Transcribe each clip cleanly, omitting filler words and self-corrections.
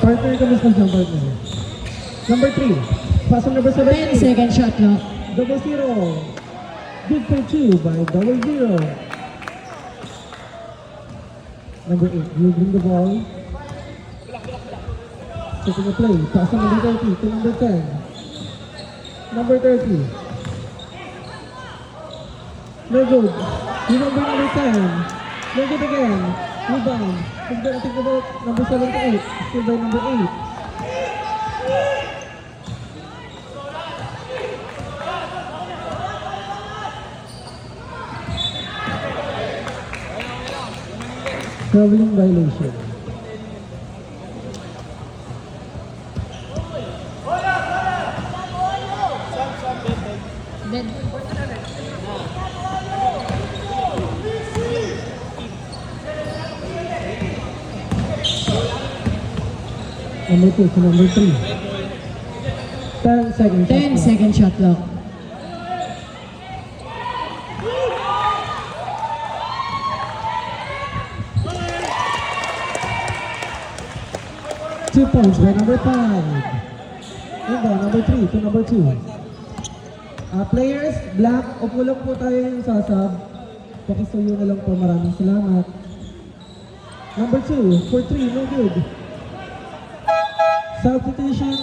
Partner ka mismo ng partner. Number 3. Pass on number 17. 10 second shot clock. 0-0. Good for 2 by 0-0. Number 8. You bring the ball. Setting a play. Pass on number 30 to number 10. Number 30. No good. Remember number 10. No good again. Rebound. He's gonna take the ball. Number 78. Still by number 8. Traveling violation. Dead. Number 2 to number 3. 10 seconds. 10 second shot clock. Two points by number 5. Inbound, number 3 to number 2. Players, black, upo lang po tayo yung sasab. Pakisuyo na lang po, maraming salamat. Number 2, for 3, no good. Substitution.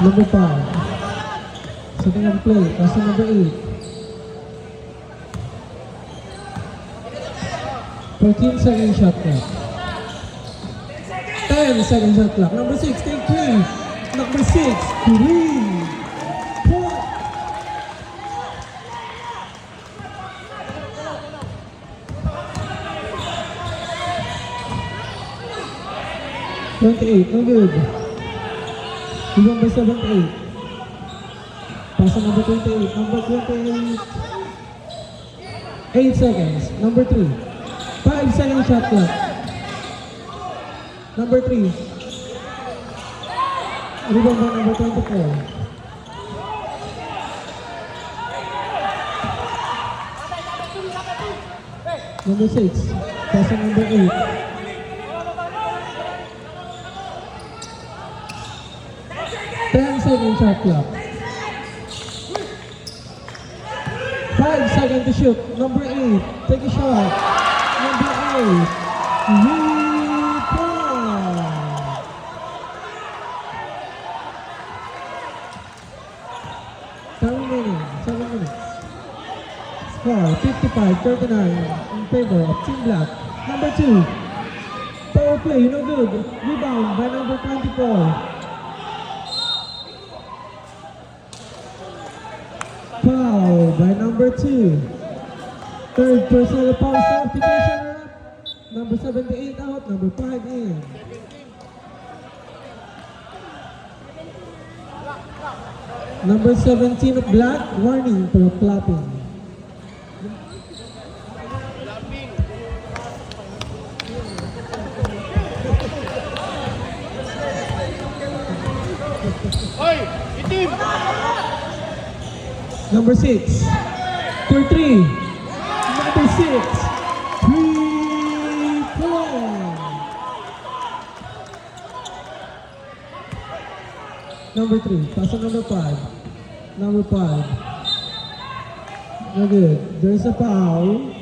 Number 5. Setting up play. Pass to number 8. 14 second shot clock. 10 second shot clock. Number 6, take 3. Number 6, 3. 28, no good. Number 78. Pass on number 28. Number 28. 8 seconds. Number 3. 5 second shot clock. Number 3. Rebound by number 24. Number 6. Pass on number 8. 10 second shot clock. 5 seconds to shoot. Number 8. Take a shot. Number 8. Rebound. 7 minutes. Score 55-39 in favor of Team Black. Number 2. Power play, no good. Rebound by number 24. Foul by number 2. Third personal foul substitution up. Number 78 out, number 5 in. Number 17 of Black, warning for clapping. Number 6, for 3. Number 6, 3-4. Number 3, pass on number 5. Number 5. No good. There's a foul.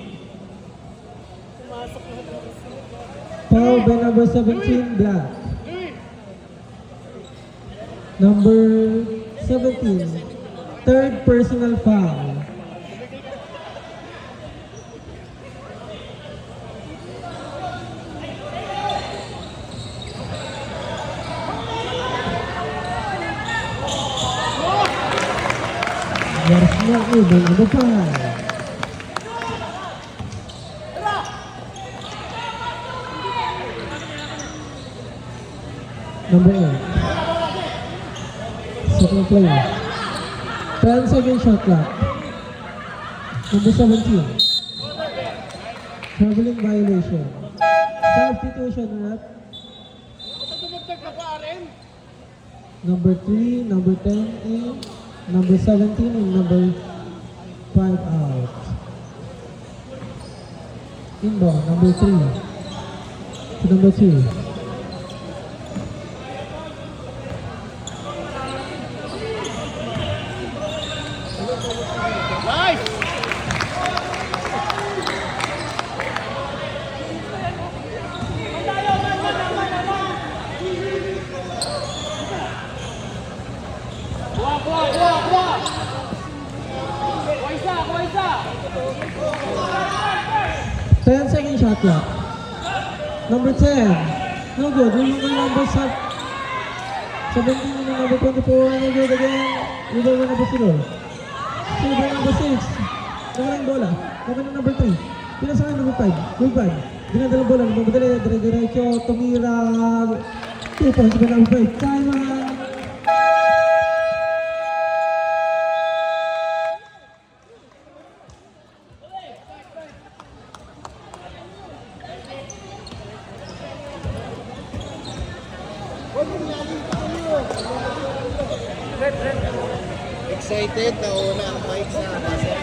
Foul by number 17, Black. Number 17. Third personal foul. There's no even number 5. Number 8. Second player. 10-second shot clock. Number 17. Traveling violation. Substitution rep. Number 3, number 10 number 17, and number 5 out. Inbound, number 3 to number 2. Ten second shot clock. Number 10. No good. Yung mga number 17 and number 24. No good again. Either one number 0. Silver number 6. Nawalang bola. Naman na number 3. Pinasakan number 5. Good 5. Dinadalang bola. Mamadali. Dire-diretso. Tumira. 2 points by number 5. Time out. Excited na una ang mic sa base.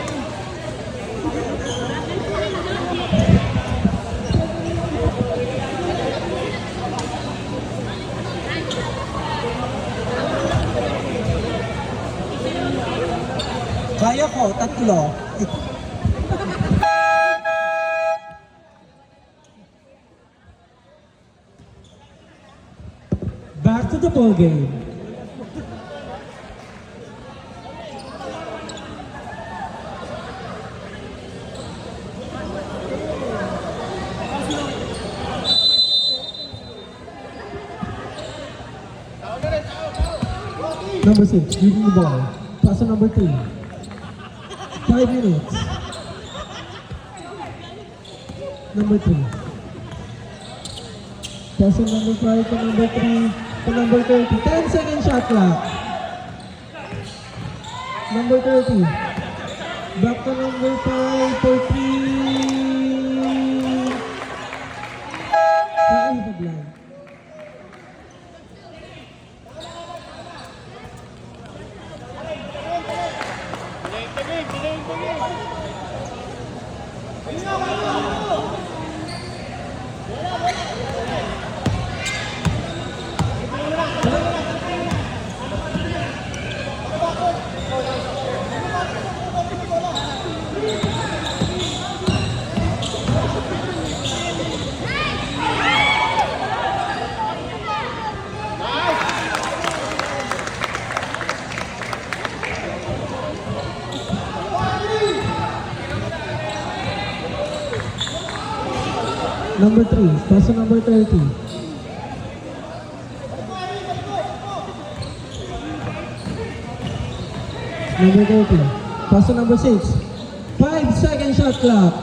Kaya ko, 3. Back to the ball game. Number 6, leading the ball. Pass on number 3. 5 minutes. Number 3. Pass on number 5 to number 3 to number 30. 10-second shot clock. Number 30. Back to number 5 for 3. Nakaiba lang. Number 3, pass to number 30. Number 30, pass to number 6. 5-second shot clock.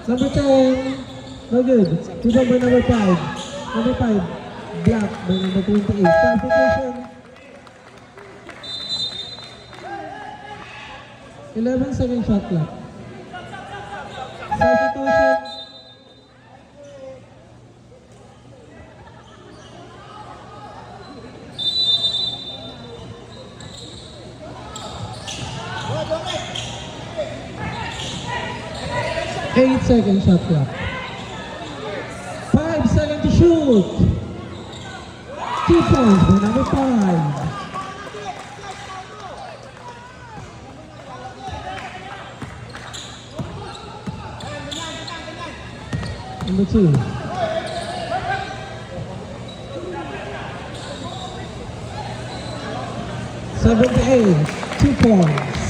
Number 10, no good. Rebound by number 5. Number 5, blocked by number 28. Substitution. 11-second shot clock. Substitution. Eight-second shot clock. 5 seconds to shoot. 2 points by number 5. Number 2. 78, 2 points.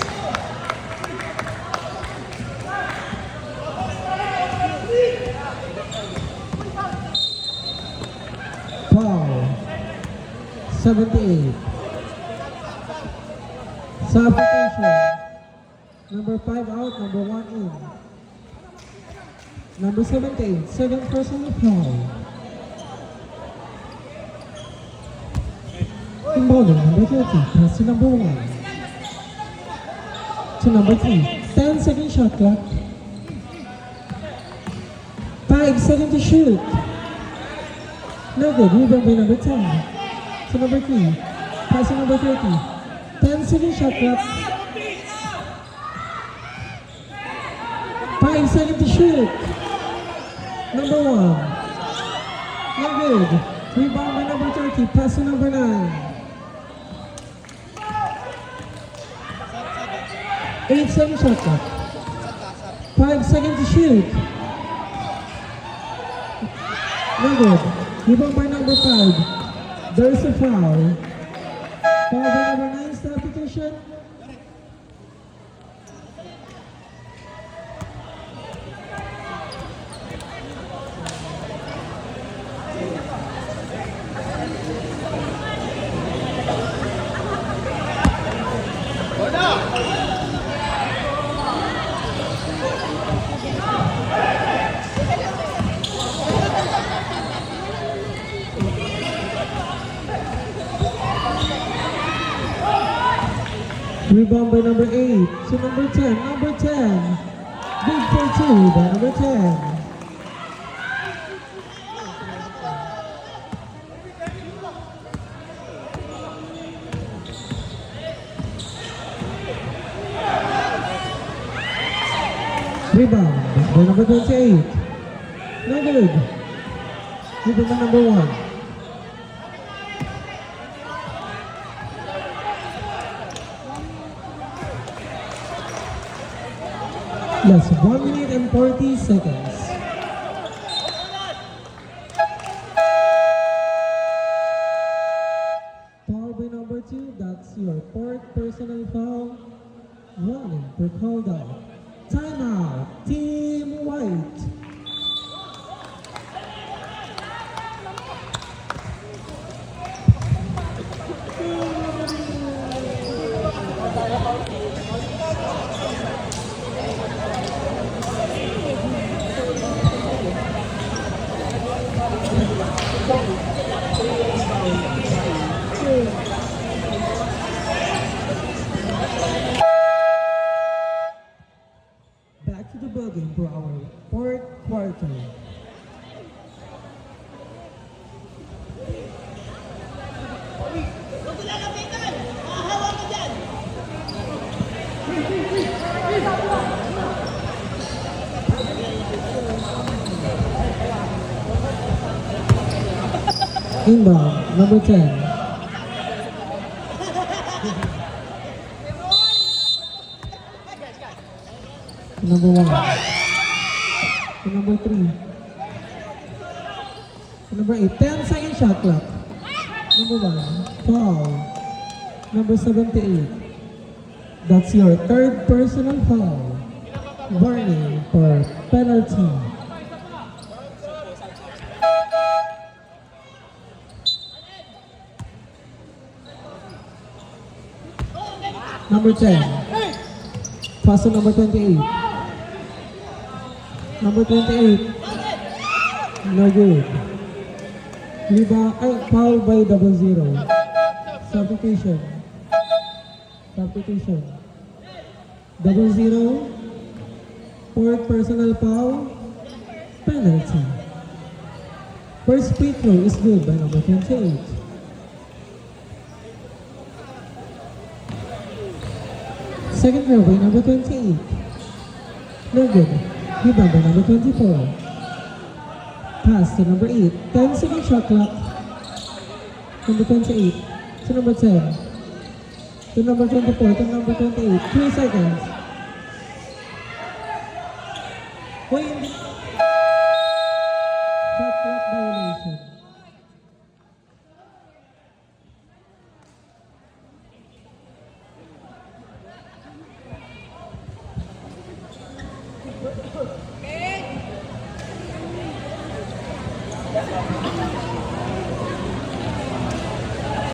Foul. 78. Substitution. Number 5 out, number 1 in. Number 78, 7 personal foul. Inbound number 30, pass to number 1. To number 3, 10-second shot clock. 5 seconds to shoot. No good, rebound by number 10. To number 3, pass to number 30. 10-second shot clock. 5 seconds to shoot. Number 1. No good. Rebound by number 30. Pass to number 9. 8-second shot clock. 5 seconds to shoot. No good. Rebound by number 5. There's a foul. Foul by number 9. Substitution. Rebound by number 8 to number 10. Number 10. Big for 2 by number 10. Rebound by number 28. No good. Rebound by number 1. Yes, 1 minute and 40 seconds. Foul by number 2, that's your fourth personal foul. Warning for called out. Timeout, Team White. Back to the building for our fourth quarter. Inbound, number 10. Number 1. To number 3. To number 8. 10-second shot clock. Number 1. Foul. Number 78. That's your third personal foul. Warning for penalty. Number 10. Pass to number 28. Number 28. No good. Foul by 00. Substitution. Substitution. 00. Fourth personal foul. Penalty. First free throw is good by number 28. Second throw by number 28. No good. Rebound by number 24. Pass to number 8. 10-second shot clock. Number 28. To number 10. To number 24. To number 28. 3 seconds. Wait. Shot clock violation.